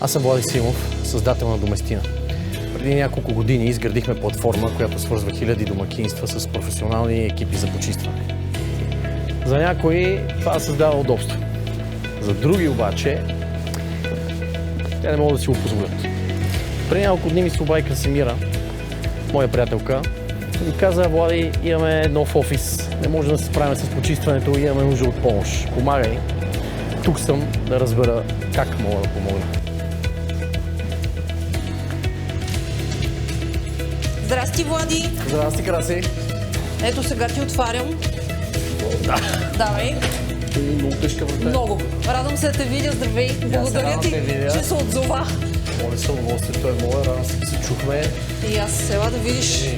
Аз съм Влади Симов, създател на Доместина. Преди няколко години изградихме платформа, която свързва хиляди домакинства с професионални екипи за почистване. За някои това създава удобство. За други обаче, те не могат да си го позволят. Преди няколко дни ми се обади Красимира, моя приятелка, и ми каза: Влади, имаме нов офис, не може да се справим с почистването и имаме нужда от помощ. Помагай. Тук съм да разбера как мога да помогна. Здрасти, Влади! Здрасти, Краси! Ето сега ти отварям. Да. Давай. Много тежка врата. Много. Радвам се да те видя. Здравей. Благодаря ти, че се отзова. Моля се, удоволствието е мое. Радвам се, че се чухме. И аз ела да видиш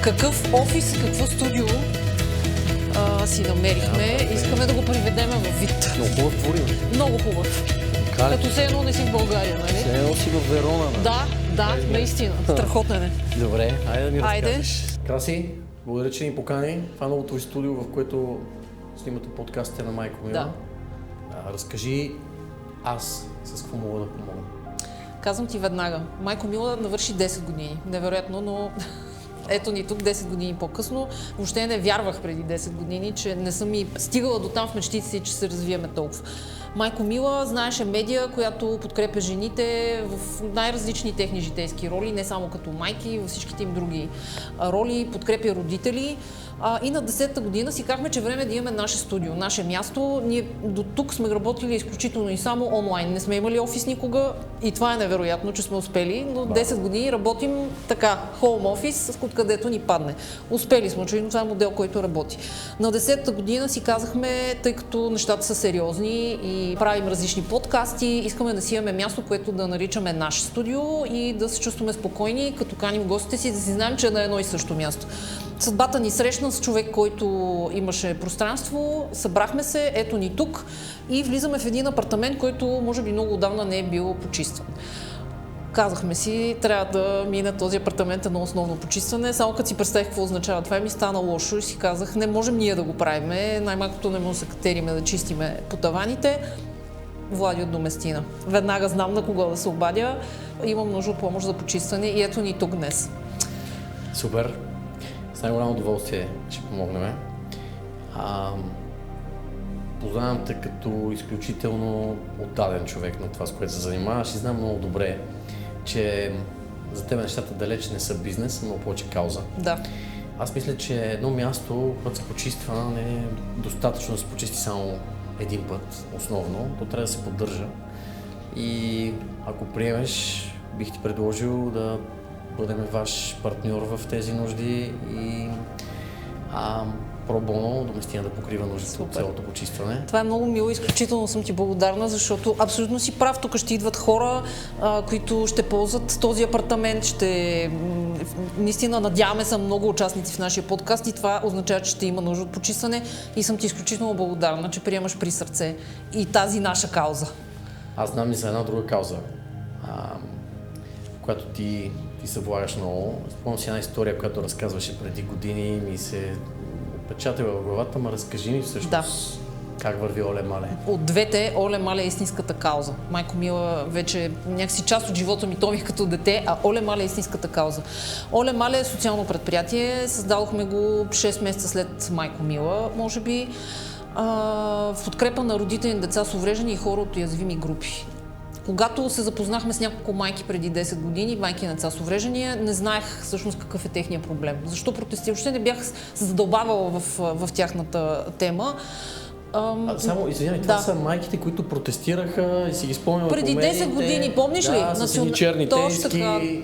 какъв офис, какво студио си намерихме. Искаме да го приведем в вид. Много хубав твори. Много хубав. Като все едно не си в България, нали? Все едно си в Верона. Да, наистина. Страхотен е. Добре, айде да ми разкажеш. Краси, благодаря, че ни покани. Това е новото ви студио, в което снимате подкастите на Майко Мила. Да. Разкажи аз с какво мога да помогна. Казвам ти веднага. Майко Мила навърши 10 години. Невероятно, но ето ни тук 10 години по-късно. Въобще не вярвах преди 10 години, че не съм и стигала до там в мечтите си, че се развиваме толкова. Майко Мила, знаеш, е медия, която подкрепя жените в най-различни техни житейски роли, не само като майки, във всичките им други роли, подкрепя родители. И на 10-та година си казахме, че време да имаме наше студио, наше място. Ние до тук сме работили изключително и само онлайн. Не сме имали офис никога и това е невероятно, че сме успели, но 10 години работим така, хоум офис, откъдето ни падне. Успели сме, очевидно това е модел, който работи. На 10-та година си казахме, тъй като нещата са сериозни и правим различни подкасти, искаме да си имаме място, което да наричаме наше студио и да се чувстваме спокойни, като каним гостите си, да си знаем, че е на едно и също място. Съдбата ни срещна с човек, който имаше пространство, събрахме се, ето ни тук и влизаме в един апартамент, който може би много отдавна не е бил почистван. Казахме си, трябва да мине този апартамент едно основно почистване, само като си представих какво означава това, ми стана лошо и си казах, не можем ние да го правиме, най-малкото не можем да се катериме да чистиме по таваните. Влади от Доместина. Веднага знам на кого да се обадя, имам нужда от помощ за почистване и ето ни тук днес. Супер! С най-голямо удоволствие ще помогнем. Познавам те като изключително отдаден човек на това, с което се занимаваш и знам много добре, че за теб нещата далеч не са бизнес, но повече кауза. Да. Аз мисля, че едно място, което се почиства, не е достатъчно да се почисти само един път, основно, то трябва да се поддържа. И ако приемеш, бих ти предложил да бъдем ваш партньор в тези нужди и пробоно Доместина да покрива нуждите от цялото почистване. Това е много мило, изключително съм ти благодарна, защото абсолютно си прав, тук ще идват хора, които ще ползват този апартамент, наистина надяваме се много участници в нашия подкаст и това означава, че ще има нужда от почистване и съм ти изключително благодарна, че приемаш при сърце и тази наша кауза. Аз знам и за една друга кауза, която ти се влагаш много. Спомням си една история, която разказваше преди години, ми се отпечата в главата, ма разкажи ми всъщност как върви Оле Мале. От двете Оле Мале е истинската кауза. Майко Мила вече някакси част от живота ми, то ми като дете, а Оле Мале е истинската кауза. Оле Мале е социално предприятие, създадохме го 6 месеца след Майко Мила, може би, в подкрепа на родители на деца с увреждания и хора от уязвими групи. Когато се запознахме с няколко майки преди 10 години, майки на деца с увреждания, не знаех всъщност какъв е техният проблем. Защо протестирах? Въобще не бях се задълбавала в тяхната тема. Само, извинявай, това са майките, които протестираха и си ги спомняме преди по медиите. 10 години, помниш ли? Да, с едни черни тески.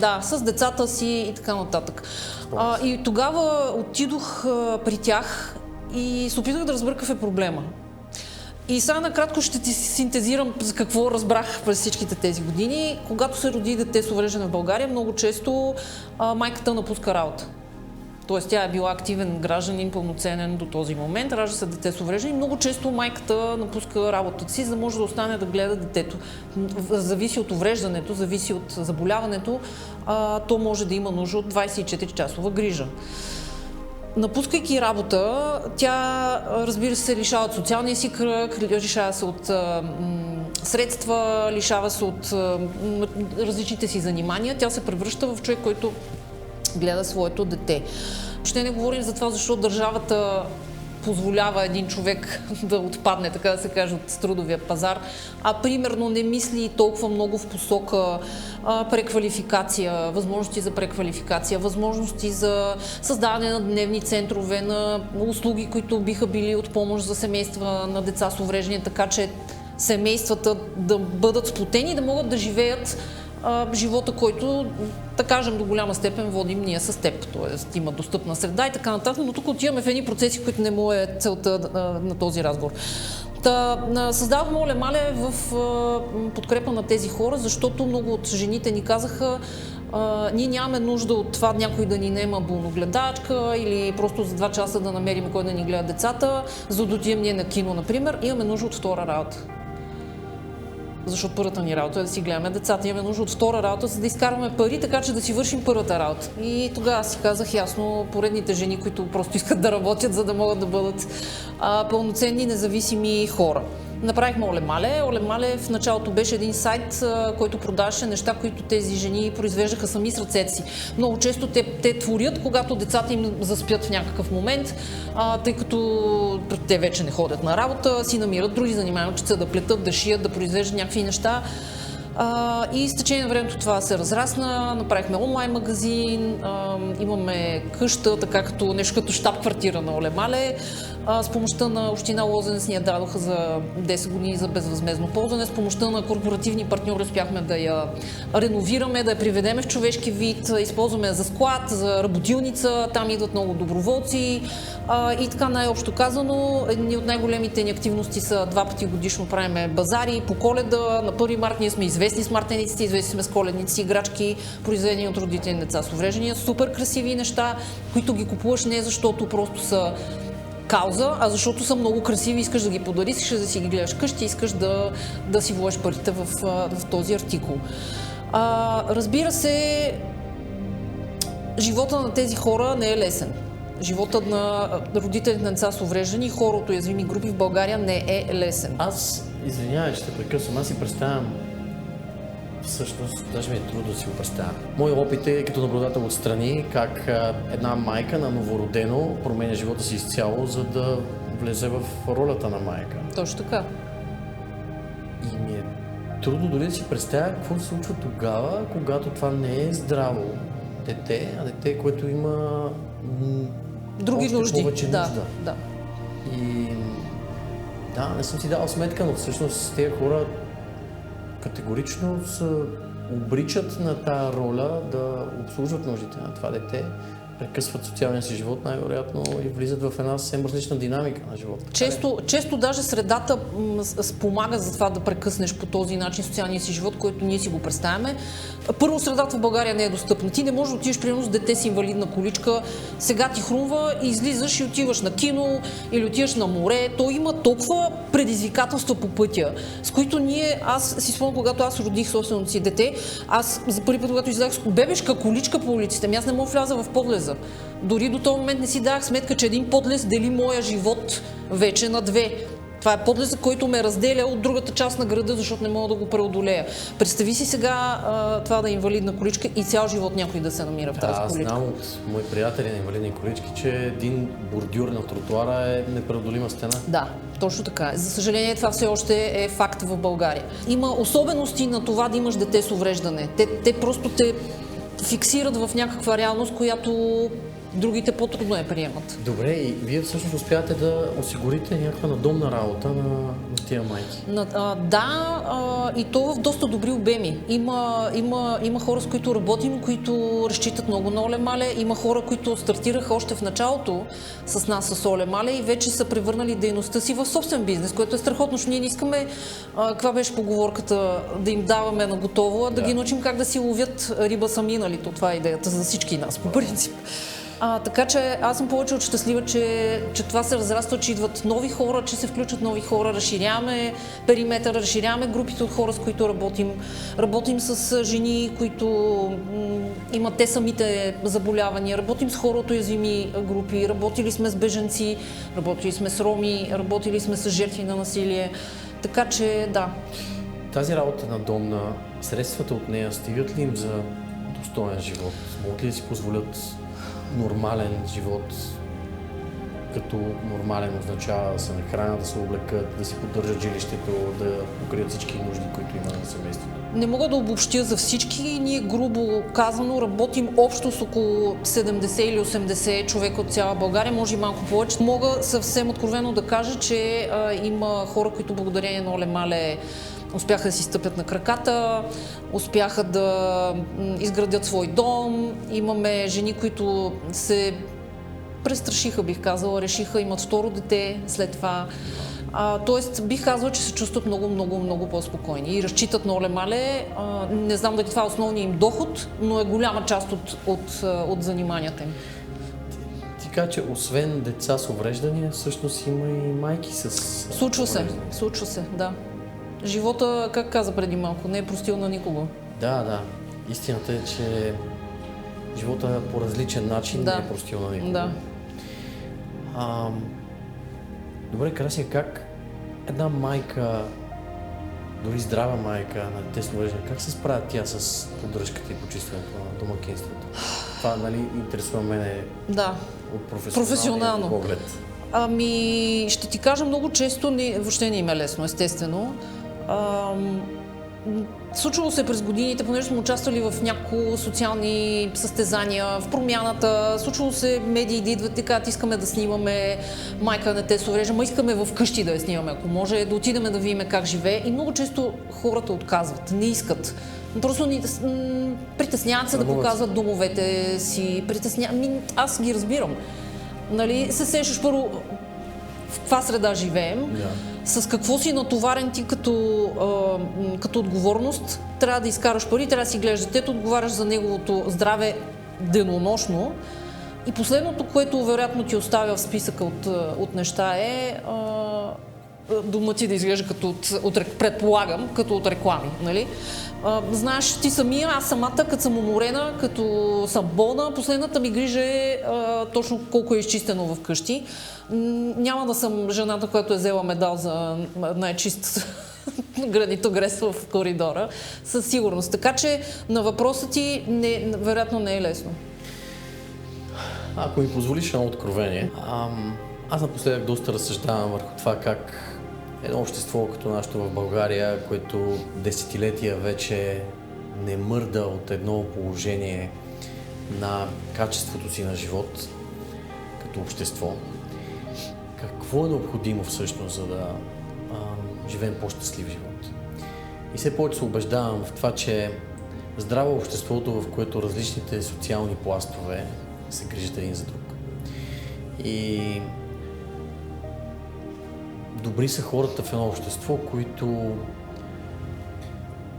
Да, с децата си и така нататък. И тогава отидох при тях и се опитах да разбера какъв е проблема. И сега накратко ще ти синтезирам за какво разбрах през всичките тези години. Когато се роди дете с увреждане в България, много често майката напуска работа. Тоест тя е била активен гражданин, пълноценен до този момент, ражда се дете с увреждане и много често майката напуска работата си, за да може да остане да гледа детето. Зависи от увреждането, зависи от заболяването, то може да има нужда от 24-часова грижа. Напускайки работа, тя, разбира се, лишава от социалния си кръг, лишава се от средства, лишава се от различните си занимания. Тя се превръща в човек, който гледа своето дете. Ще не говорим за това, защото държавата позволява един човек да отпадне, така да се каже, от трудовия пазар, а примерно не мисли толкова много в посока преквалификация, възможности за преквалификация, възможности за създаване на дневни центрове, на услуги, които биха били от помощ за семейства на деца с увреждания, така че семействата да бъдат сплотени и да могат да живеят живота, който, да кажем, до голяма степен водим ние с теб. Тоест има достъпна среда и така нататък, но тук отиваме в едни процеси, които не му е целта на този разговор. Създавахме Оле Мале в подкрепа на тези хора, защото много от жените ни казаха: ние нямаме нужда от това някой да ни наема болногледачка или просто за 2 часа да намерим кой да ни гледа децата, за да отидем ние на кино, например. Имаме нужда от втора работа. Защото първата ни работа е да си гледаме децата. Имаме нужда от втора работа, за да изкарваме пари, така че да си вършим първата работа. И тогава си казах ясно, поредните жени, които просто искат да работят, за да могат да бъдат пълноценни, независими хора. Направихме Оле Мале. Оле Мале в началото беше един сайт, който продаваше неща, които тези жени произвеждаха сами с ръцете си. Много често те творят, когато децата им заспят в някакъв момент, тъй като те вече не ходят на работа, си намират други занимания, учат се да плетат, да шият, да произвеждат някакви неща. И с течение на времето това се разрасна, направихме онлайн магазин, имаме къща, така като нещо като щаб-квартира на Оле Мале. С помощта на община Лозенец ни я дадоха за 10 години за безвъзмездно ползване. С помощта на корпоративни партньори успяхме да я реновираме, да я приведеме в човешки вид. Използваме я за склад, за работилница, там идват много доброволци. И така, най-общо казано, едни от най-големите ни активности са 2 пъти годишно правиме базари по Коледа. На 1 март ние сме известни с мартениците, известни сме с коледници, играчки, произведени от родители на деца с увреждания. Супер красиви неща, които ги купуваш не защото просто са кауза, а защото са много красиви, искаш да ги подариш, искаш да си ги гледаш къщи, искаш да си вложиш парите в този артикул. Разбира се, живота на тези хора не е лесен. Животът на родителите на деца с увреждани и хора от уязвими групи в България не е лесен. Аз, извинявай, че те прекъсвам, аз си представям, всъщност, даже ми е трудно да си го представя. Мой опит е като наблюдател отстрани, как една майка на новородено променя живота си изцяло, за да влезе в ролята на майка. Точно така. И ми е трудно дори да си представя какво се случва тогава, когато това не е здраво дете, а дете, което има други нужди. Повече нужда. Да. И да, не съм си дал сметка, но всъщност тези хора категорично се обричат на тази роля да обслужват нуждите на това дете, прекъсват социалния си живот най-вероятно и влизат в една съвсем различна динамика на живота. Често даже средата спомага за това да прекъснеш по този начин социалния си живот, който ние си го представяме. Първо, средата в България не е достъпна. Ти не можеш да отидеш, примерно, с дете с инвалидна количка, сега ти хрумва и излизаш и отиваш на кино или отиваш на море. То има толкова предизвикателства по пътя, с които аз си спомням, когато аз родих собственото си дете, аз за първи път, когато излязах с бебешка количка по улиците, аз не мога вляза в подлеза. Дори до този момент не си давах сметка, че един подлез дели моя живот вече на 2. Това е подлеза, който ме разделя от другата част на града, защото не мога да го преодолея. Представи си сега това да е инвалидна количка и цял живот някой да се намира в тази количка. Аз знам от мои приятели на инвалидни колички, че един бордюр на тротуара е непреодолима стена. Да, точно така. За съжаление, това все още е факт в България. Има особености на това да имаш дете с увреждане. Те просто те фиксират в някаква реалност, която другите по-трудно я приемат. Добре, и вие всъщност успявате да осигурите някаква надомна работа на тия майки? И то в доста добри обеми. Има хора, с които работим, които разчитат много на Оле Мале. Има хора, които стартираха още в началото с нас с Оле Мале и вече са превърнали дейността си в собствен бизнес, което е страхотно, защото ние не искаме, каква беше поговорката, да им даваме на готово, а да ги научим как да си ловят риба сами, нали? Това е идеята за всички нас, по принцип. Така че аз съм повече от щастлива, че това се разраства, че идват нови хора, че се включат нови хора, разширяваме периметър, разширяваме групите от хора, с които работим. Работим с жени, които имат те самите заболявания, работим с хора от уязвими групи, работили сме с бежанци, работили сме с роми, работили сме с жертви на насилие. Така че да. Тази работа на Домна, средствата от нея стигат ли им за достоен живот? Могат ли да си позволят нормален живот, като нормален означава да се нахранят, да се облекат, да си поддържат жилището, да покрият всички нужди, които има на семейството? Не мога да обобщя за всички. Ние, грубо казано, работим общо с около 70 или 80 човека от цяла България, може и малко повече. Мога съвсем откровено да кажа, че има хора, които благодарение на Оле Мале успяха да си стъпят на краката, успяха да изградят свой дом. Имаме жени, които се престрашиха, бих казала, решиха, имат второ дете след това. Тоест, бих казала, че се чувстват много по-спокойни и разчитат на Оле Мале. Не знам дали това е основният им доход, но е голяма част от заниманията им. Ти кажа, че освен деца с увреждания, всъщност има и майки с Случва се, да. Живота, как каза преди малко, не е простил на никого. Да. Истината е, че живота по различен начин не е простил на никого. Да. Добре, Красия, как една майка, дори здрава майка на дете с увреждане, как се справя тя с поддръжката и почистването на домакинството? Това, нали, интересува мене от професионалния поглед. Ще ти кажа, много често въобще не им е лесно, естествено. Случвало се през годините, понеже сме участвали в няколко социални състезания, в промяната. Случвало се медии да идват и казват, искаме да снимаме майка на дете с увреждане, искаме в къщи да я снимаме, ако може, да отидем да видим как живее. И много често хората отказват, не искат. Просто притесняват се да показват домовете си. Аз ги разбирам. Нали, се сещаш първо в каква среда живеем, с какво си натоварен ти като отговорност. Трябва да изкараш пари, трябва да си гледаш детето, отговаряш за неговото здраве денонощно. И последното, което вероятно ти оставя в списъка от неща е дома ти да изглежда предполагам, като от реклами. Нали? Знаеш, ти самия, аз самата, като съм уморена, като съм болна, последната ми грижа е точно колко е изчистено вкъщи. Няма да съм жената, която е взела медал за най-чист гранитогрес в коридора, със сигурност. Така че на въпроса ти вероятно не е лесно. Ако ми позволиш едно откровение, аз напоследък доста разсъждавам върху това как едно общество като нашето в България, което десетилетия вече не мърда от едно положение на качеството си на живот като общество. Какво е необходимо всъщност, за да живеем по-щастлив живот? И все повече се убеждавам в това, че здраво обществото, в което различните социални пластове се грижат един за друг. И добри са хората в едно общество, които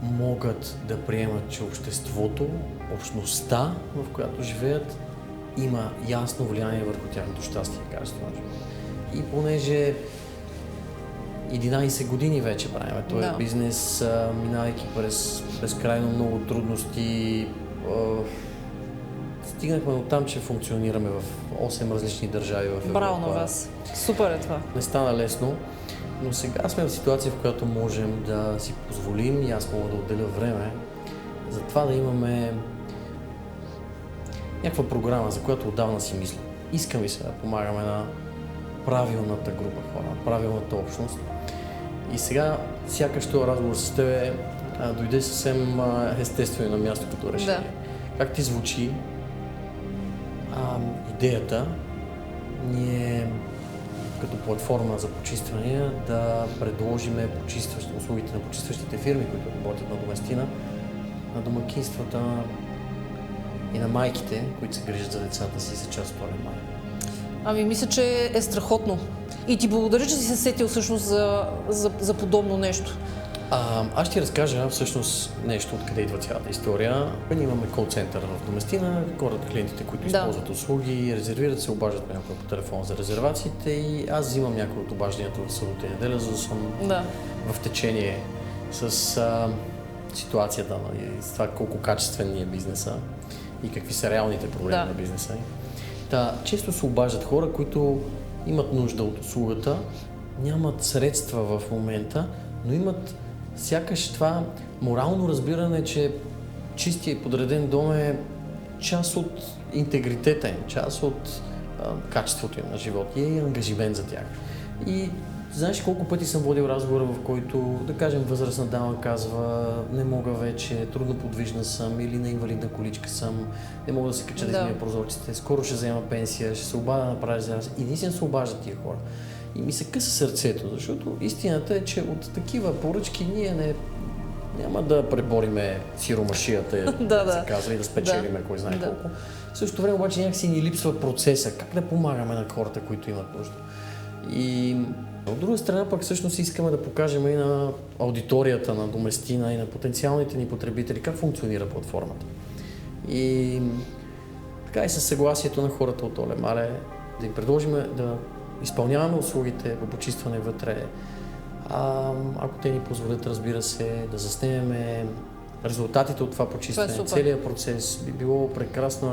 могат да приемат, че обществото, общността, в която живеят, има ясно влияние върху тяхното щастие и качество на живота. И понеже 11 години вече правим този бизнес, минавайки през крайно много трудности, стигнахме до там, че функционираме в 8 различни държави в Европа. Браво на вас! Супер е това! Не стана лесно, но сега сме в ситуация, в която можем да си позволим и аз мога да отделя време за това да имаме някаква програма, за която отдавна си мисля. Искам и сега да помагаме на правилната група хора, на правилната общност. И сега, сякаш този разговор с тебе дойде съвсем естествено на място като решение. Да. Как ти звучи идеята ние като платформа за почиствания да предложим услугите на почистващите фирми, които работят на Доместина, на домакинствата и на майките, които се грижат за децата си, са част от Оле Мале? Мисля, че е страхотно. И ти благодаря, че си се сетил всъщност за подобно нещо. Аз ще ти разкажа всъщност нещо, откъде идва цялата история. Ние имаме кол-център в Доместина, хората, клиентите, които използват услуги, резервират се, обаждат ме някой по телефон за резервациите и аз взимам някои от обажданията в събота и неделя, за да съм в течение с ситуацията, с това колко качествен е бизнеса и какви са реалните проблеми на бизнеса. Често се обаждат хора, които имат нужда от услугата, нямат средства в момента, но имат Сякаш това морално разбиране, че чистия и подреден дом е част от интегритета им, част от качеството им на живот и е ангажимент за тях. И знаеш колко пъти съм водил разговора, в който, да кажем, възрастна дама казва: не мога вече, трудно подвижна съм или на инвалидна количка съм, не мога да се кача да измия прозорците, скоро ще взема пенсия, ще се обадя да направя за раз. И наистина се обаждат тия хора. И ми се къса сърцето, защото истината е, че от такива поръчки ние няма да пребориме сиромашията, се казва, и да спечелиме кой знае колко. В същото време обаче някакси ни липсва процеса, как да помагаме на хората, които имат нужда. И от друга страна пък всъщност искаме да покажем и на аудиторията на Доместина и на потенциалните ни потребители как функционира платформата. И така и със съгласието на хората от Оле Мале да им предложим да изпълняваме услугите по почистване вътре, ако те ни позволят, разбира се, да заснемем резултатите от това почистване, целият процес. Би било прекрасно,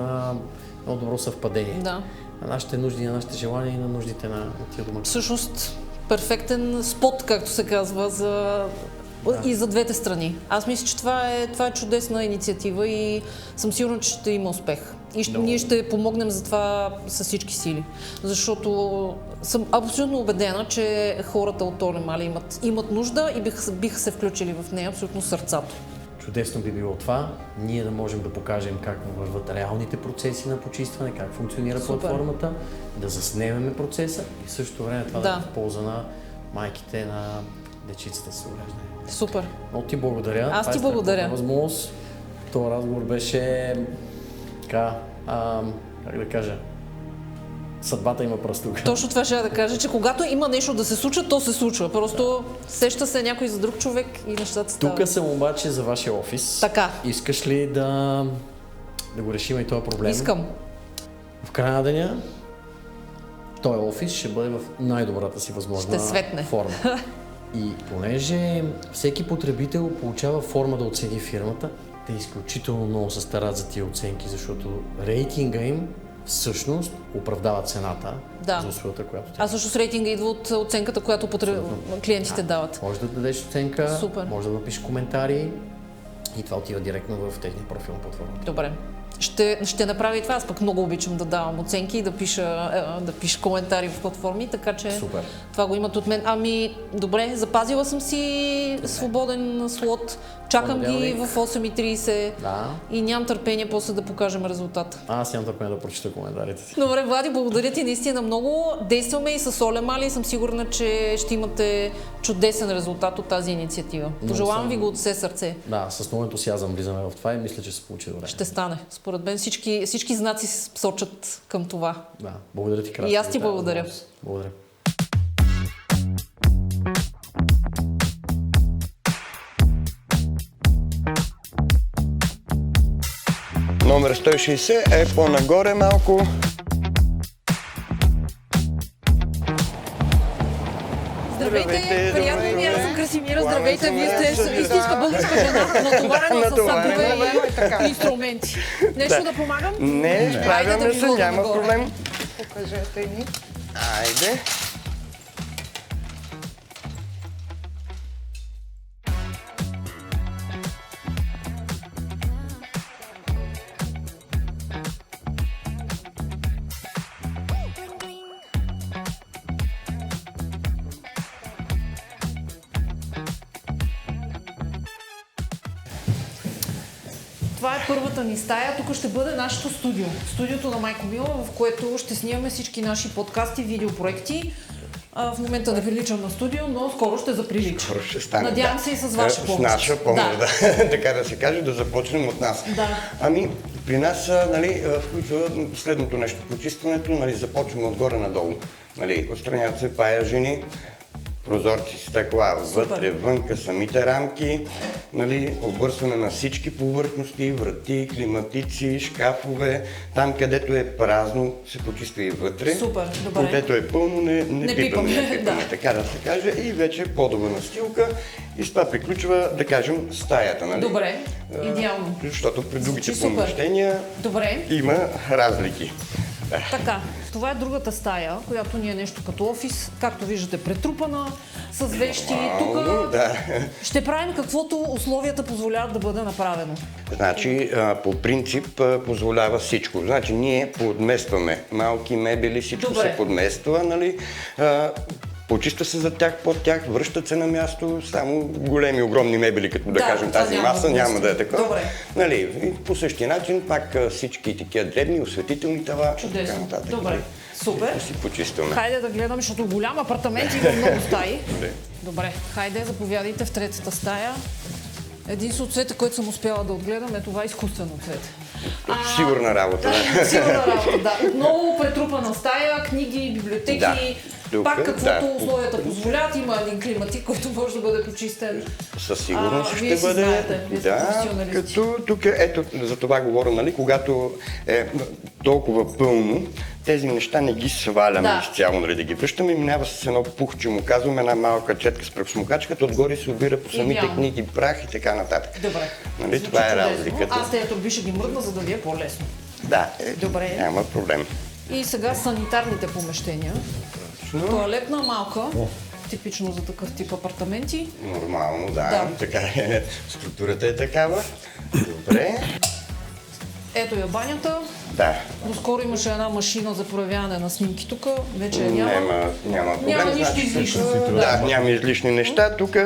много добро съвпадение на нашите нужди, на нашите желания и на нуждите на тия домакини. Всъщност, перфектен спот, както се казва, и за двете страни. Аз мисля, че това е чудесна инициатива и съм сигурна, че ще има успех. И ние ще помогнем за това с всички сили. Защото съм абсолютно убедена, че хората от Оле Мале имат нужда и биха се включили в нея абсолютно сърцато. Чудесно би било това, ние да можем да покажем как върват реалните процеси на почистване, как функционира платформата, да заснемеме процеса и в същото време това да е в полза на майките на дечицата с увреждане. Супер. Много ти благодаря. Аз ти благодаря. Възможност. Това разговор беше така, как да кажа, съдбата има пръстука. Точно това ще да кажа, че когато има нещо да се случва, то се случва. Просто сеща се някой за друг човек и нещата стават. Тук съм обаче за вашия офис. Така. Искаш ли да го решим и този проблем? Искам. В края на деня този офис ще бъде в най-добрата си възможна форма. И понеже всеки потребител получава форма да оцени фирмата, те изключително много се старат за тия оценки, защото рейтинга им всъщност оправдава цената за услугата, която тя. А също с рейтинга идва от оценката, която клиентите дават. Може да дадеш оценка, Супер. може да напишеш коментари и това отива директно в техния профил на платформата. Добре. Ще направя и това. Аз пък много обичам да давам оценки и да пиша коментари в платформи, така че Супер. Това го имат от мен. Ами, добре, запазила съм си свободен слот. Чакам ги в 8:30 и нямам търпение после да покажем резултата. Аз нямам търпение да прочета коментарите си. Добре, Влади, благодаря ти наистина много. Действаме и с Оле Мале и съм сигурна, че ще имате чудесен резултат от тази инициатива. Пожелавам ви го от все сърце. Да, с много ентусиазъм влизаме в това и мисля, че се получи добре. Ще стане. Според мен всички знаци се сочат към това. Да, благодаря ти, Краси. И аз ти благодаря. Благодаря. Номер 160 е по-нагоре малко. Здравейте, приятно ми, аз съм Красимира, здравейте, вие сте истинска българска жена, натоварена с садове и инструменти. Нещо да помагам? Не, справяме се, няма проблем. Покажете ни. Айде. Това е първата ни стая. Тук ще бъде нашето студио. Студиото на Майко Мила, в което ще снимаме всички наши подкасти, видеопроекти. В момента не приличам на студио, но скоро ще заприлича. Скоро ще стане. Надявам се и с ваша помощ. С наша помощ, да. Така да се каже, да започнем от нас. Да. Ами, при нас включва следното нещо. Почистването, започваме отгоре надолу. Отстраняват се паяжини, прозорци, стъкла, вътре, вънка, самите рамки, обвързване на всички повърхности, врати, климатици, шкафове. Там, където е празно, се почиства и вътре. Супер, добре. Където е пълно, не пипаме, така да се каже. И вече подова настилка. И с това приключва, да кажем, стаята. Добре, идеално. Защото при другите помещения има разлики. Така, това е другата стая, която ни е нещо като офис, както виждате, претрупана, с вещи. Тук да. ще правим каквото условията позволяват да бъде направено. Значи, по принцип позволява всичко. Значи, ние подместваме малки мебели, всичко Добре. се подмества, нали? Почиства се за тях, под тях, връщат се на място, само големи, огромни мебели, като да кажем това тази няма маса, да няма да е такова. Добре. Нали, и по същия начин, пак всички такива дребни, осветителни тава, така Чудесно. нататък. Добре. нали, Супер. да си почистваме. Хайде да гледаме, защото голям апартамент има много стаи. Добре. Добре, хайде, заповядайте в третата стая. Единствено цвете, което съм успяла да отгледам, е това изкуствено цвете. Сигурна работа. Сигурна работа, да. Отново претрупана стая, книги, библиотеки, Да. Тук, пак каквото да. условията позволят. Има един климатик, който може да бъде почистен. Със сигурност Вие ще си бъде. знаете, вие сте Да, професионалисти. като тук, ето за това говоря, нали, когато е толкова пълно, тези неща не ги сваляме Да. изцяло, нали, да ги връщаме, минава с едно пухче, му казваме, една малка четка с прахосмокач, като отгоре се обира по самите Идеално. книги, прах и така нататък. Добре. Нали, Звучи това е чудесно. разликата. Аз тези турби ще ги мръдна, за да ви е по-лесно. Да, Добре. няма проблем. И сега санитарните помещения. Тоалетна малка, типично за такъв тип апартаменти. Нормално, да. Да. Така е. Структурата е такава. Добре. Ето я банята. Да. Доскоро имаше една машина за проявяване на снимки тук, вече я няма. Няма проблем. Няма нищо значи, излишно. Да, няма излишни неща. Тук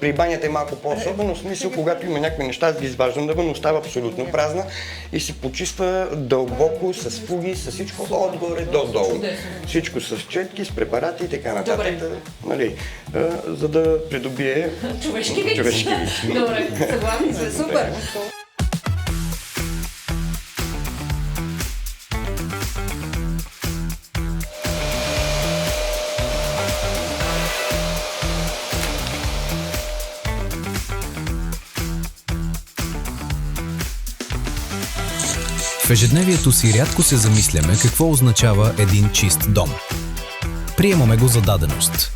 при банята е малко по-особено, в смисъл, когато има някакви неща, аз ги изваждам навън, остава абсолютно празна и се почиства дълбоко, с фуги, с всичко отгоре до долу. Чудесно. Всичко с четки, с препарати и така нататък. Добре. Нали, за да придобие Човешки вид. човешки вид. Добре, съгласни сме, супер. В ежедневието си рядко се замисляме какво означава един чист дом. Приемаме го за даденост.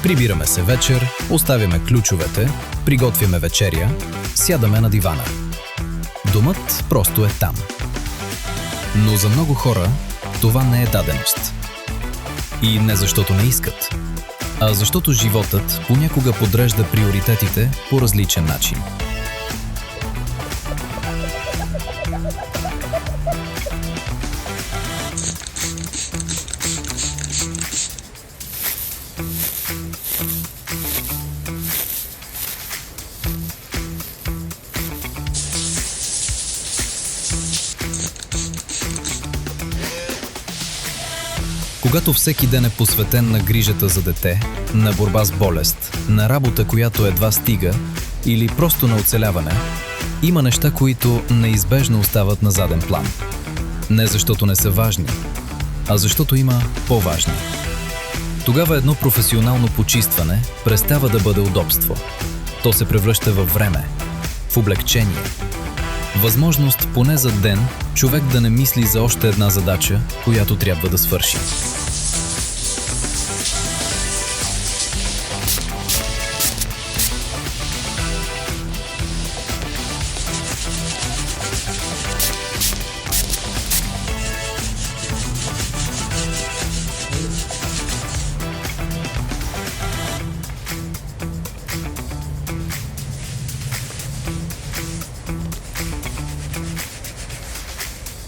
Прибираме се вечер, оставяме ключовете, приготвяме вечеря, сядаме на дивана. Домът просто е там. Но за много хора това не е даденост. И не защото не искат, а защото животът понякога подрежда приоритетите по различен начин. Когато всеки ден е посветен на грижата за дете, на борба с болест, на работа, която едва стига, или просто на оцеляване, има неща, които неизбежно остават на заден план. Не защото не са важни, а защото има по-важни. Тогава едно професионално почистване престава да бъде удобство. То се превръща във време, в облегчение. Възможност поне за ден човек да не мисли за още една задача, която трябва да свърши.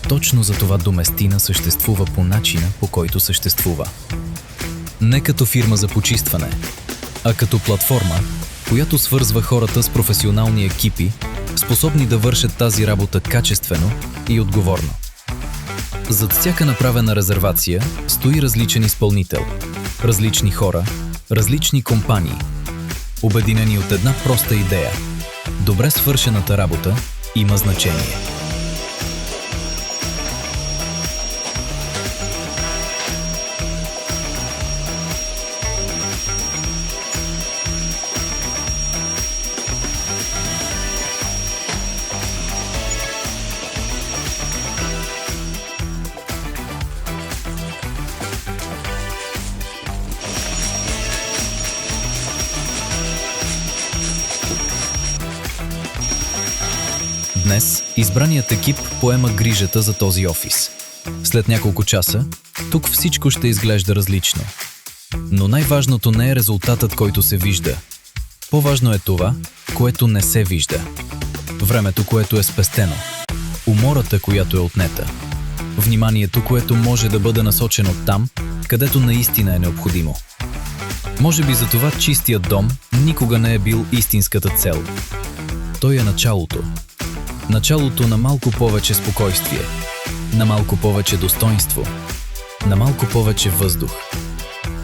Точно за това Доместина съществува по начина, по който съществува. Не като фирма за почистване, а като платформа, която свързва хората с професионални екипи, способни да вършат тази работа качествено и отговорно. Зад всяка направена резервация стои различен изпълнител, различни хора, различни компании, обединени от една проста идея – добре свършената работа има значение. Днес избраният екип поема грижата за този офис. След няколко часа, тук всичко ще изглежда различно. Но най-важното не е резултатът, който се вижда. По-важно е това, което не се вижда. Времето, което е спестено. Умората, която е отнета. Вниманието, което може да бъде насочено там, където наистина е необходимо. Може би за това чистият дом никога не е бил истинската цел. Той е началото. Началото на малко повече спокойствие, на малко повече достоинство, на малко повече въздух.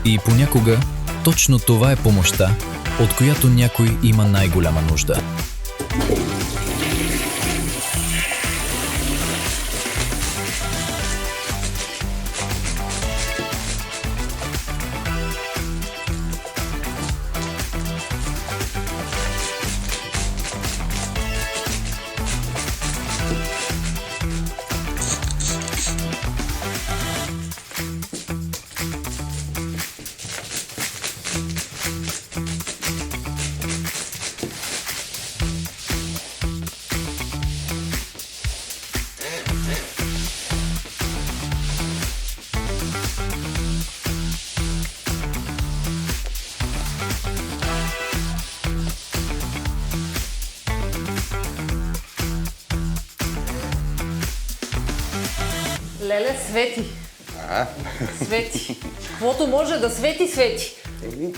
И понякога точно това е помощта, от която някой има най-голяма нужда. Леле, свети. А, Свети. Каквото може да свети, свети.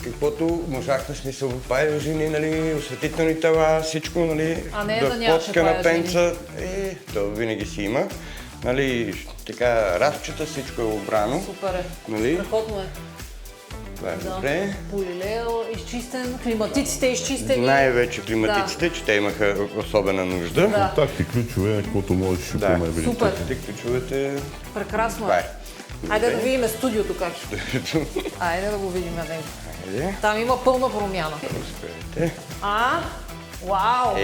каквото можахме, смисъл, пая жени, нали, осветителни тела, всичко, нали, А не да нямаше котка на пая жени. пенца, то винаги си има. Нали, така, разчета, всичко е обрано. Супер е. Нали? Страхотно е. Това е Да. добре. Полилео изчистен, климатиците изчистени. Най-вече климатиците, че те имаха особена нужда. Да. Контакти, ключове, каквото можеш и Да. по-най-велики. Супер. Те ключовете, Прекрасно това е. е. Айде да видим студиото как е. Айде да го видим него. Айде, Там има пълна промяна. разкажете. Вау!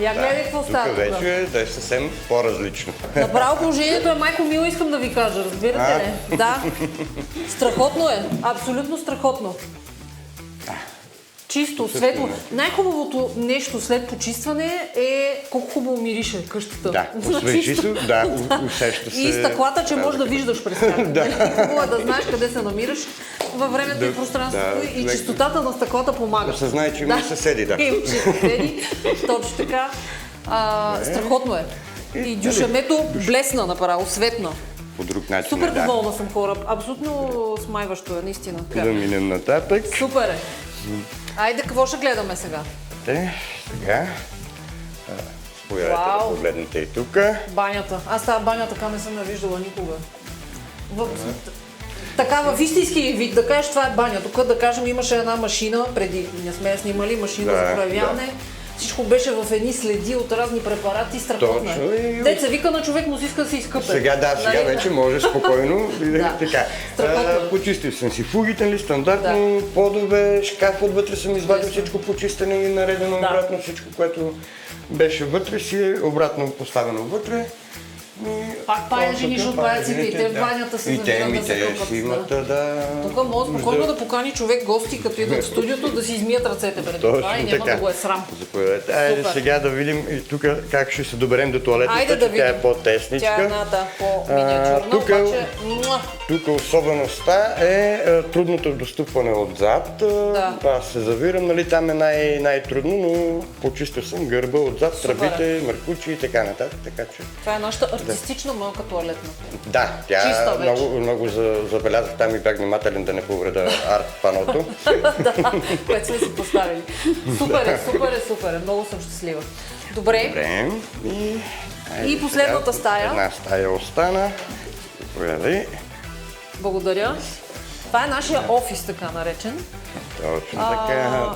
Я гледай какво става тук тук. вече да е съвсем по-различно. Направо положението е майко мило, искам да ви кажа, разбирате ли? Да. Страхотно е, абсолютно страхотно. Чисто, светло. Най-хубавото нещо след почистване е колко хубаво мирише къщата. Да, освежи се, да, усеща се. И стъклата, че можеш да виждаш през тях. Хубаво е да знаеш къде се намираш във времето и пространството да, и чистотата на стъклата помага. Осъзнай, че има съседи, да. Има съседи, точно така. Страхотно е. И дюшемето блесна направо, светна. По друг начин, Супер да. доволна съм, хора. Абсолютно смайващо е, наистина. Да минем нататък. Супер е. Айде, какво ще гледаме сега? Сега. Споявайте да Вау. погледнете и тук. Банята. Аз тази баня така не съм я виждала никога. Така в истински вид, да кажеш това е баня. Тук да кажем имаше една машина, преди не сме я снимали, машина за проявяване. Всичко беше в едни следи от разни препарати, страхотно е. Точно и- Деца вика на човек му си иска да се изкъпе. Сега да, сега Нали? вече може спокойно. Да. Така. Страхотно. Почистил съм си фугите, нали, стандартно, подове, шкаф отвътре съм извадил всичко почистено и наредено обратно, всичко, което беше вътре си е обратно поставено вътре. Пак пая жени, защото паяците и те в банята се замират да се къпат. си имат, да. Тук може спокойно да покани човек гости, като идват в студиото, да си измият ръцете преди това и няма да го е срам. Заповядайте. Айде Супер. сега да видим и тук как ще се доберем до Айде туалетната, да че тя е видим. по-тесничка. Тя е едната по-миниатюрна, тук- обаче... Тук особеността е трудното достъпване отзад. Да. Аз се завирам, нали, там е най-трудно, но почистил съм гърба отзад, Супер. тръбите, маркучи и така нататък. Така че... Това е нашата артистична малка туалетна. Да, тя Чиста вече. много забелязах там и бях внимателен да не повреда арт-паното. Да, което сме си поставили. Супер е, много съм щастлива. Добре, Добре. И последната стая. Една стая остана. Заповядай. благодаря. Това е нашия офис, така наречен. Точно така.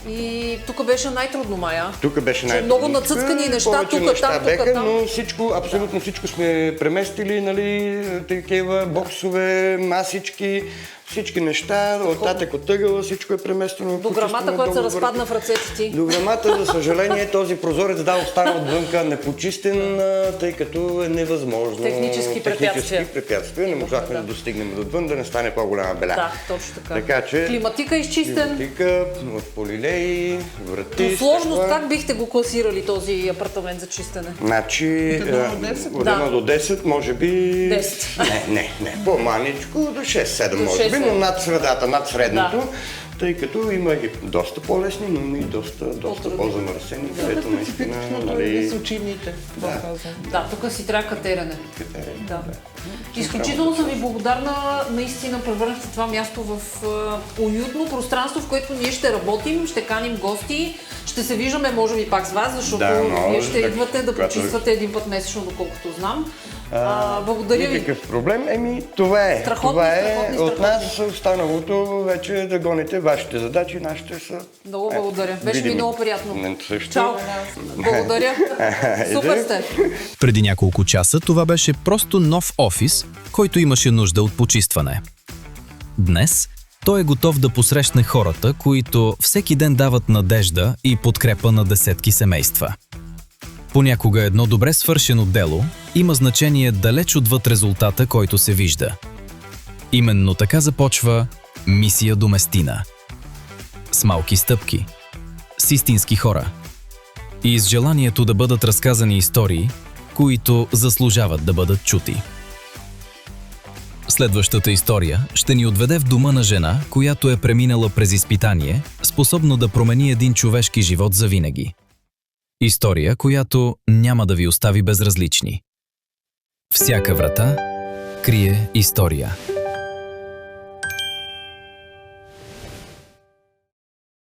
И тук беше най-трудно, Мая. Тук беше Че много нацъцкани неща, повече тук, неща там, бяха, там. но всичко, абсолютно всичко сме преместили, нали, такива боксове, масички, всички неща, оттатък от ъгъла, всичко е преместено. До грамата, която се разпадна в ръцете ти. До грамата, за съжаление, този прозорец остана отвънка непочистен, тъй като е невъзможно. Технически препятствия. Не можахме да достигнем до отвън, да не стане по-голяма беля. Да, точно така. Така че... Климатика изчистен. Климатика, полилеи, врати... Но сложност, стъкла. как бихте го класирали този апартамент за чистене? Значи, от 1 до 10, може би... 10. Не, по-маничко, до 6-7 може би, 6-7. но над средата, над средното, тъй като има и доста по-лесни, но има и доста по-замърсени, където наистина, нали... Учените. Да, тук си трябва катерене. Да. Изключително съм ви благодарна, наистина превърнахте това място в уютно пространство, в което ние ще работим, ще каним гости, ще се виждаме може би пак с вас, защото вие ще идвате да почиствате един път месечно, доколкото знам. Благодаря ви. Никакъв проблем. Това е. Това е от нас. Останалото вече да гоните вашите задачи, нашите са... Много благодаря. Беше ми много приятно. Също. Чао. Благодаря. Супер сте. Преди няколко часа това беше просто нов офис, който имаше нужда от почистване. Днес той е готов да посрещне хората, които всеки ден дават надежда и подкрепа на десетки семейства. Понякога едно добре свършено дело има значение далеч отвъд резултата, който се вижда. Именно така започва Мисия Доместина. С малки стъпки, с истински хора и с желанието да бъдат разказани истории, които заслужават да бъдат чути. Следващата история ще ни отведе в дома на жена, която е преминала през изпитание, способно да промени един човешки живот завинаги. История, която няма да ви остави безразлични. Всяка врата крие история.